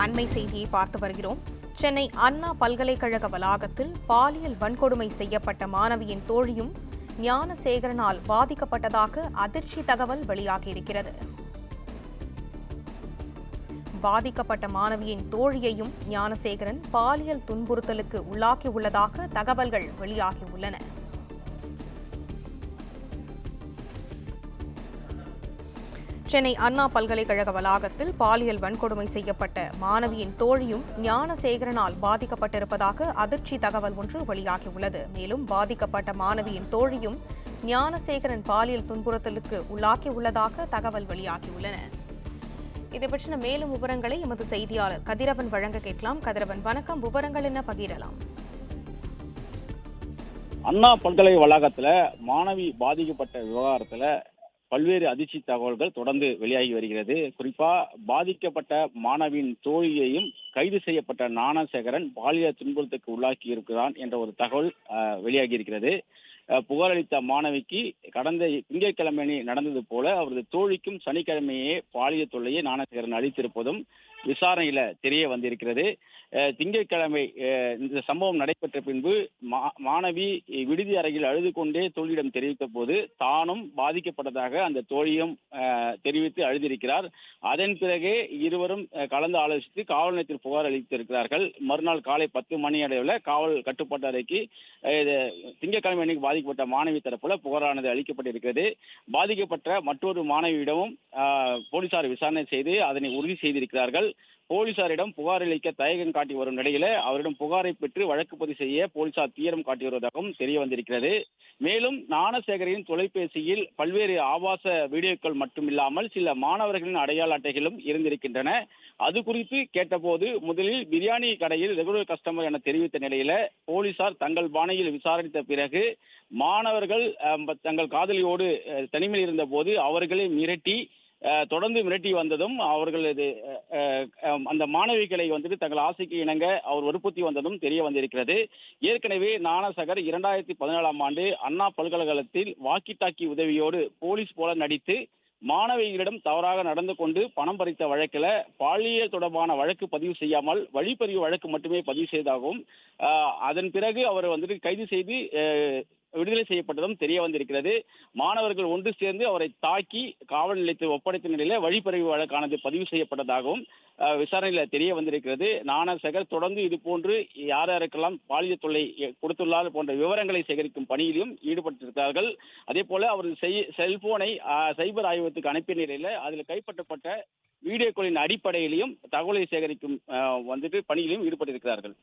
அண்மை செய்தியை பார்த்து வருகிறோம். சென்னை அண்ணா பல்கலைக்கழக வளாகத்தில் பாலியல் வன்கொடுமை செய்யப்பட்ட மாணவியின் தோழியும் ஞானசேகரனால் பாதிக்கப்பட்டதாக அதிர்ச்சி தகவல் வெளியாகியிருக்கிறது. பாதிக்கப்பட்ட மாணவியின் தோழியையும் ஞானசேகரன் பாலியல் துன்புறுத்தலுக்கு உள்ளாக்கியுள்ளதாக தகவல்கள் வெளியாகியுள்ளன. சென்னை அண்ணா பல்கலைக்கழக வளாகத்தில் பாலியல் வன்கொடுமை செய்யப்பட்ட மாணவியின் தோழியும் ஞானசேகரனால் பாதிக்கப்பட்டிருப்பதாக அதிர்ச்சி தகவல் ஒன்று வெளியாகியுள்ளது. மேலும் பாதிக்கப்பட்ட மாணவியின் தோழியும் ஞானசேகரன் பாலியல் துன்புறுத்தலுக்கு உள்ளாக்கியுள்ளதாக தகவல் வெளியாகியுள்ளன. இதை பற்றின மேலும் விவரங்களை எமது செய்தியாளர் கதிரவன் வழங்க கேட்கலாம். கதிரவன், வணக்கம். விவரங்கள் என்ன பகிரலாம்? அண்ணா பல்கலை வளாகத்துல மாணவி பாதிக்கப்பட்ட விவகாரத்துல பல்வேறு அதிர்ச்சி தகவல்கள் தொடர்ந்து வெளியாகி வருகிறது. குறிப்பா பாதிக்கப்பட்ட மாணவியின் தோழியையும் கைது செய்யப்பட்ட ஞானசேகரன் பாலியல் துன்புறுத்தலுக்கு உள்ளாக்கி இருக்கிறான் என்ற ஒரு தகவல் வெளியாகி இருக்கிறது. புகார் அளித்த மாணவிக்கு கடந்த திங்கட்கிழமை நடந்தது போல அவரது தோழிக்கும் சனிக்கிழமையே பாலியல் தொல்லையை ஞானசேகரன் அளித்திருப்பதும் விசாரணையில தெரிய வந்திருக்கிறது. திங்கட்கிழமை இந்த சம்பவம் நடைபெற்ற பின்பு மாணவி விடுதி அறையில் அழுது கொண்டே தோழியிடம் தெரிவித்த போது தானும் பாதிக்கப்பட்டதாக அந்த தோழியும் தெரிவித்து அழுதிருக்கிறார். அதன் பிறகே இருவரும் கலந்து ஆலோசித்து காவல் நிலையத்தில் புகார் அளித்திருக்கிறார்கள். மறுநாள் காலை 10 மணி அளவில் காவல் கட்டுப்பாட்டு அறைக்கு திங்கட்கிழமை அன்னைக்கு பாதிக்கப்பட்ட மாணவி தரப்புல புகாரானது அளிக்கப்பட்டிருக்கிறது. பாதிக்கப்பட்ட மற்றொரு மாணவியிடமும் போலீசார் விசாரணை செய்து அதனை உறுதி செய்திருக்கிறார்கள். போலீசாரிடம் புகார் அளிக்க தயக்கம் காட்டி வரும் நிலையில அவரிடம் புகாரை பெற்று வழக்கு பதிவு செய்ய போலீசார் தீவிரம் காட்டி வருவதாகவும் தெரிய வந்திருக்கிறது. மேலும் ஞானசேகரின் தொலைபேசியில் பல்வேறு ஆபாச வீடியோக்கள் மட்டுமில்லாமல் சில மாணவர்களின் அடையாள அட்டைகளும் இருந்திருக்கின்றன. அது குறித்து கேட்டபோது முதலில் பிரியாணி கடையில் ரெகுலர் கஸ்டமர் என தெரிவித்த நிலையில போலீசார் தங்கள் பாணியில் விசாரித்த பிறகு மாணவர்கள் தங்கள் காதலியோடு தனிமையில் இருந்த போது அவர்களை தொடர்ந்து மிரட்டி வந்ததும் அவர்களது அந்த மாணவிகளை வந்துட்டு தங்கள் ஆசைக்கு இணங்க அவர் வற்புறுத்தி வந்ததும் தெரிய வந்திருக்கிறது. ஏற்கனவே ஞானசேகர் 2017ஆம் ஆண்டு அண்ணா பல்கலைக்கழகத்தில் வாக்கி டாக்கி உதவியோடு போலீஸ் போல நடித்து மாணவிகளிடம் தவறாக நடந்து கொண்டு பணம் பறித்த வழக்கில் பாலியல் தொடர்பான வழக்கு பதிவு செய்யாமல் வழிப்பறிவு வழக்கு மட்டுமே பதிவு செய்ததாகவும் அதன் பிறகு அவர் வந்துட்டு கைது செய்து விடுதலை செய்யப்பட்டதும் தெரிய வந்திருக்கிறது. மாணவர்கள் ஒன்று சேர்ந்து அவரை தாக்கி காவல் நிலையத்தில் ஒப்படைத்த நிலையில வழிப்பறிவு வழக்கானது பதிவு செய்யப்பட்டதாகவும் விசாரணையில் தெரிய வந்திருக்கிறது. ஞானசேகர் தொடர்ந்து இது போன்று யாருக்கெல்லாம் பாலியல் தொல்லை கொடுத்துள்ளார் போன்ற விவரங்களை சேகரிக்கும் பணியிலும் ஈடுபட்டிருக்கிறார்கள். அதே போல அவரது செல்போனை சைபர் ஆய்வகத்துக்கு அனுப்பிய நிலையில அதில் கைப்பற்றப்பட்ட வீடியோக்களின் அடிப்படையிலையும் தகவலை சேகரிக்கும் வந்துட்டு பணியிலும் ஈடுபட்டிருக்கிறார்கள்.